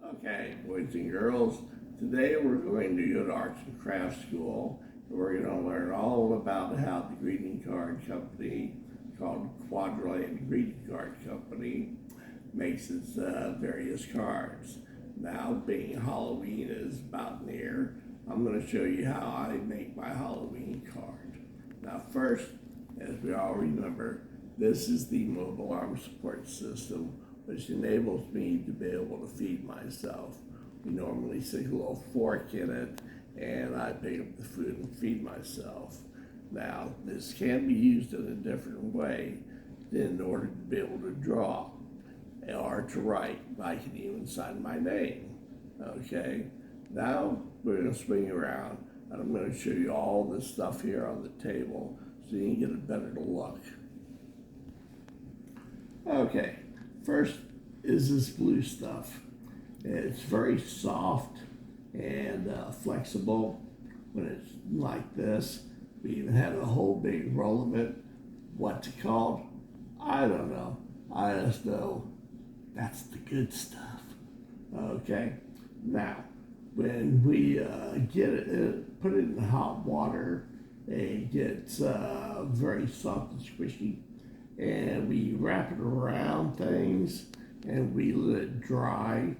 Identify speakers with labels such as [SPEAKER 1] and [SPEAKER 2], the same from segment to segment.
[SPEAKER 1] Okay, boys and girls, today we're going to go to Arts and Crafts School. And we're going to learn all about how the greeting card company called QuadraLand Greeting Card Company makes its various cards. Now, being Halloween is about near, I'm going to show you how I make my Halloween card. Now, first, as we all remember, this is the mobile arm support system, which enables me to be able to feed myself. We normally stick a little fork in it, and I pick up the food and feed myself. Now, this can be used in a different way in order to be able to draw or to write. I can even sign my name. Okay, now we're going to swing around, and I'm going to show you all this stuff here on the table so you can get a better look. Okay, first is this blue stuff. It's very soft and flexible when it's like this. We even had a whole big roll of it. What's it called? I don't know. I just know that's the good stuff. Okay, now when we get it, put it in hot water, it gets very soft and squishy, and we wrap it around things and we let it dry.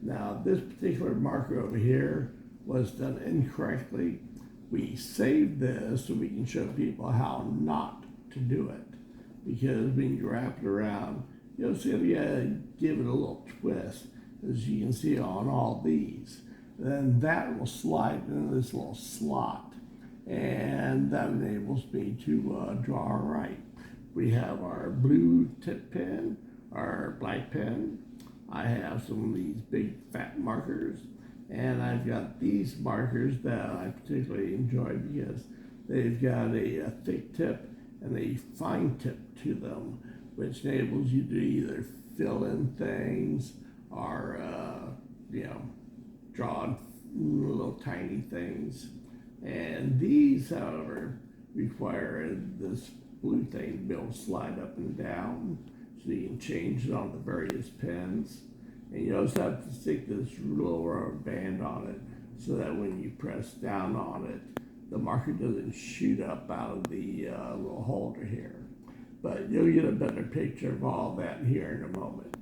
[SPEAKER 1] Now, this particular marker over here was done incorrectly. We saved this so we can show people how not to do it, because when you wrap it around, you'll see if you give it a little twist, as you can see on all these. Then that will slide into this little slot, and that enables me to draw right. We have our blue tip pen, our black pen. I have some of these big fat markers, and I've got these markers that I particularly enjoy because they've got a thick tip and a fine tip to them, which enables you to either fill in things or draw little tiny things. And these, however, require this blue thing to be able to slide up and down, so you can change it on the various pens. And you also have to stick this little rubber band on it so that when you press down on it, the marker doesn't shoot up out of the little holder here. But you'll get a better picture of all that here in a moment.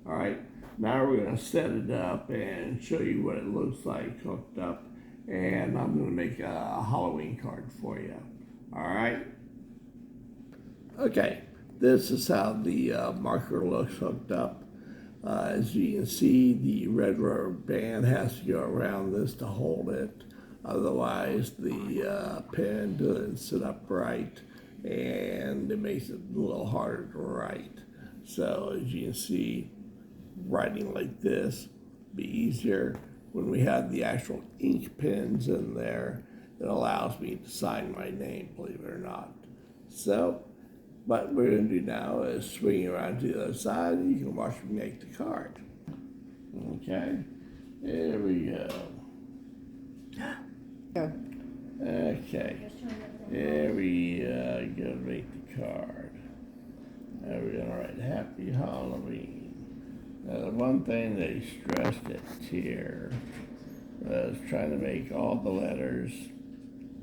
[SPEAKER 1] All right, now we're going to set it up and show you what it looks like hooked up. And I'm going to make a Halloween card for you. All right. Okay, this is how the marker looks hooked up. As you can see, the red rubber band has to go around this to hold it. Otherwise, the pen doesn't sit up right, and it makes it a little harder to write. So as you can see, writing like this be easier. When we have the actual ink pens in there, it allows me to sign my name, believe it or not. So what we're going to do now is swing around to the other side, and you can watch me make the card. Okay, here we go. Okay, here we go to make the card. Now we're going to write Happy Halloween. Now the one thing they stressed it here was trying to make all the letters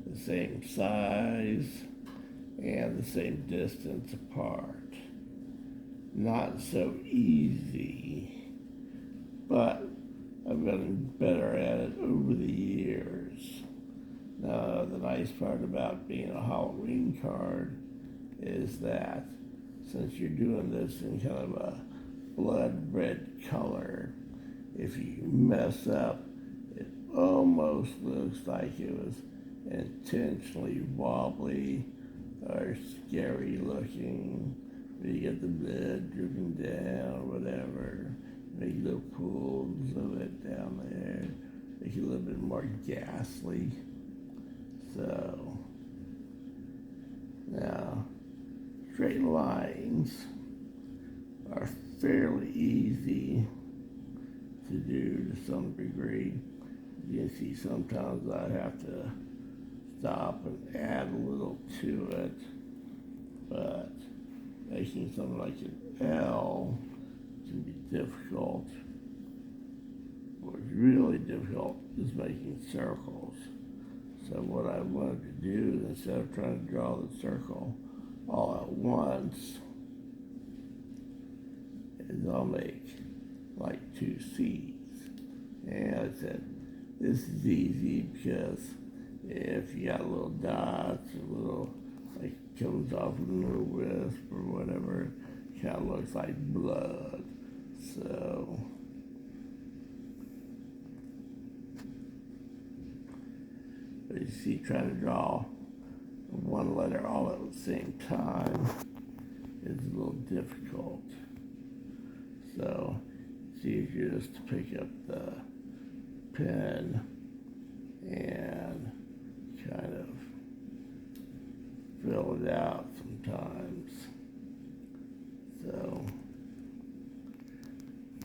[SPEAKER 1] the same size and the same distance apart. Not so easy, but I've gotten better at it over the years. Now, the nice part about being a Halloween card is that since you're doing this in kind of a blood red color, if you mess up, it almost looks like it was intentionally wobbly or scary looking. You get the blood dripping down, whatever. Make little pools of it down there. Make it a little bit more ghastly. So, now, straight lines are fairly easy to do to some degree. You can see sometimes I have to stop and add a little to it, but making something like an L can be difficult. difficult is making circles. So what I wanted to do, instead of trying to draw the circle all at once, is I'll make like two C's. And I said, this is easy because if you got little dots, a little, like comes off a little wisp or whatever, kind of looks like blood. So, but you see, trying to draw one letter all at the same time is a little difficult. So, it's easier just to pick up the pen and kind of fill it out sometimes. So,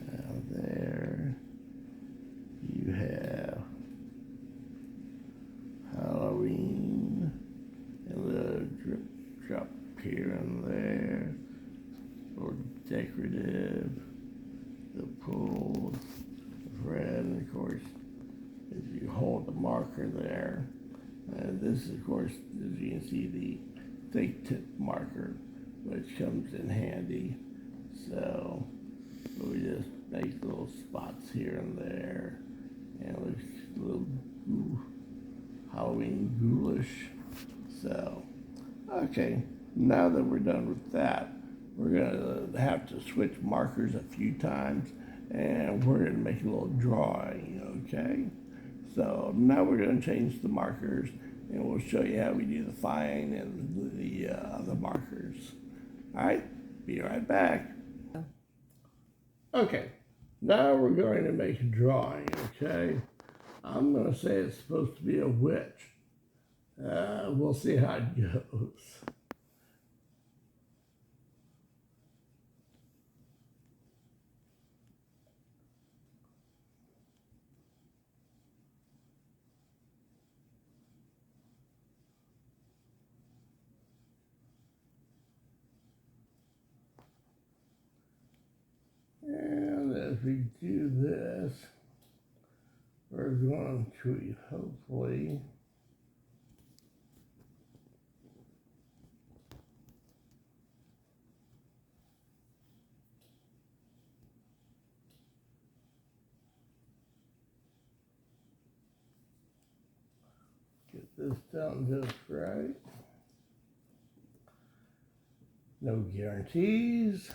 [SPEAKER 1] now there you have Halloween, and the drip drop here and there, or decorative, the pools of red, and of course, if you hold the marker there, and this is, of course, as you can see, the thick tip marker, which comes in handy. So we just make little spots here and there, and it looks a little Halloween ghoulish. So, okay, now that we're done with that, we're gonna have to switch markers a few times, and we're gonna make a little drawing, okay? So now we're gonna change the markers, and we'll show you how we do the fine and the other markers. All right, be right back. Okay, now we're going to make a drawing, okay? I'm gonna say it's supposed to be a witch. We'll see how it goes. And as we do this, we're going to hopefully get this done just right. No guarantees.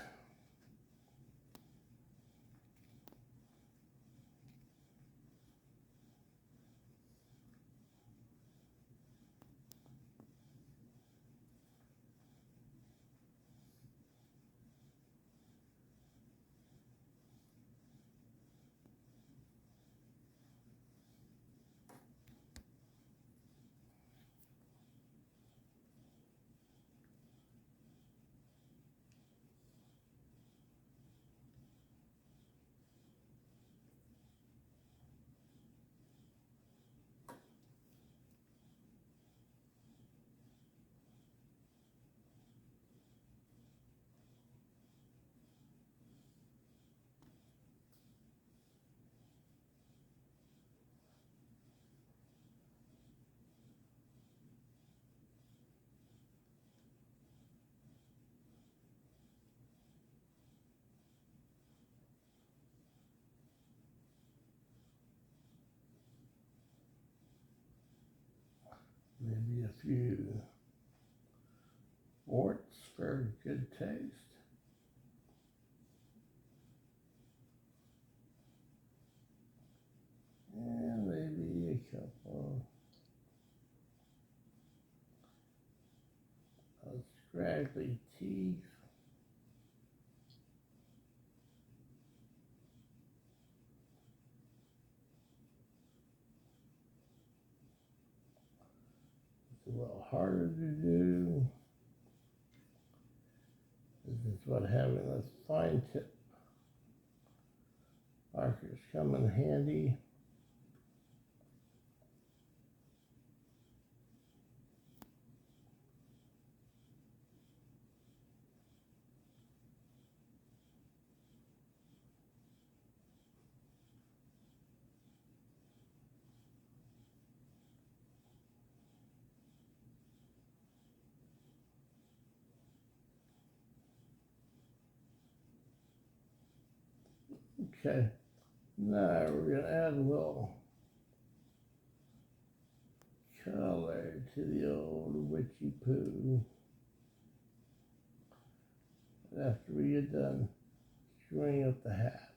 [SPEAKER 1] Maybe a few warts for good taste. And maybe a couple of scraggly teeth. It's a little harder to do. This is what having those fine tip markers come in handy. Okay, now we're gonna add a little color to the old witchy poo. After we get done screwing up the hat.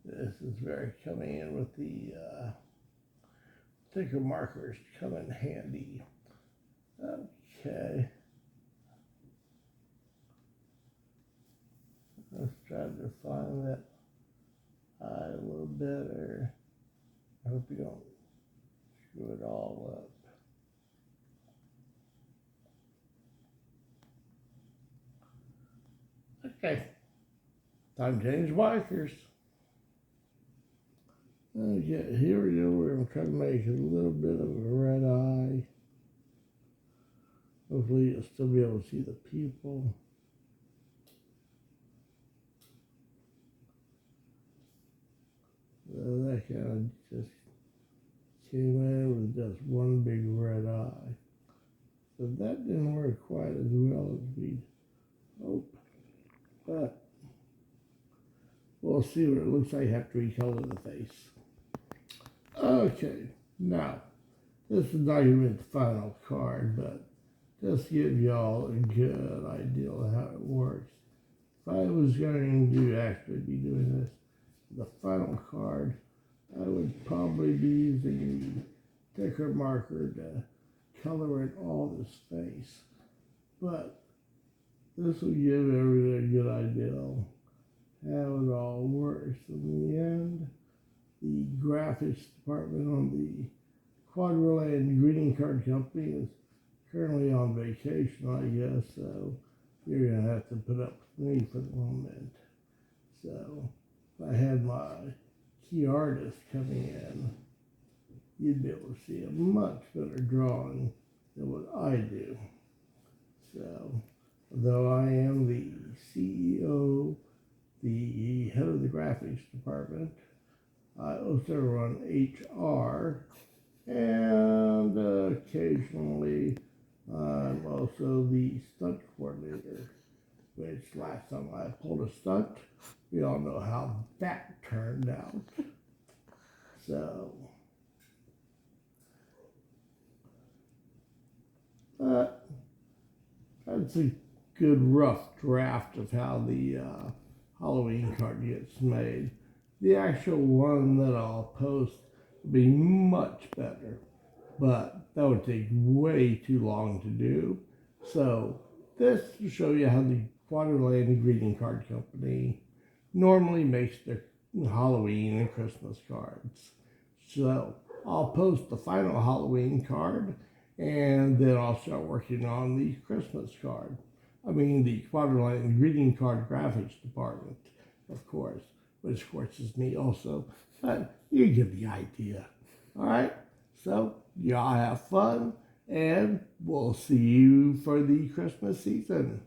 [SPEAKER 1] This is very coming in with the thicker markers come in handy. Okay. Let's try to define that eye a little better. I hope you don't screw it all up. Okay, time to change markers. Okay, here we go. We're going to try to make a little bit of a red eye. Hopefully you'll still be able to see the pupil. That kind of just came in with just one big red eye. So that didn't work quite as well as we'd hoped. But we'll see what it looks like after we color the face. Okay, now, this is not even the final card, but just to give y'all a good idea of how it works. If I was going to actually be doing this, the final card, I would probably be using the thicker marker to color in all this face. But this will give everybody a good idea of how it all works. In the end, the graphics department on the QuadraLand greeting card company is currently on vacation, I guess, so you're going to have to put up with me for the moment. So if I had my key artist coming in, you'd be able to see a much better drawing than what I do. So, though I am the CEO, the head of the graphics department, I also run HR, and occasionally I'm also the stunt coordinator, which last time I pulled a stunt, we all know how that turned out. So, that's a good rough draft of how the Halloween card gets made. The actual one that I'll post will be much better, but that would take way too long to do. So this will show you how the QuadraLand greeting card company normally makes their Halloween and Christmas cards. So I'll post the final Halloween card, and then I'll start working on the Christmas card. I mean the QuadraLand greeting card graphics department, of course, which of course is me also, but you get the idea. All right, so y'all have fun, and we'll see you for the Christmas season.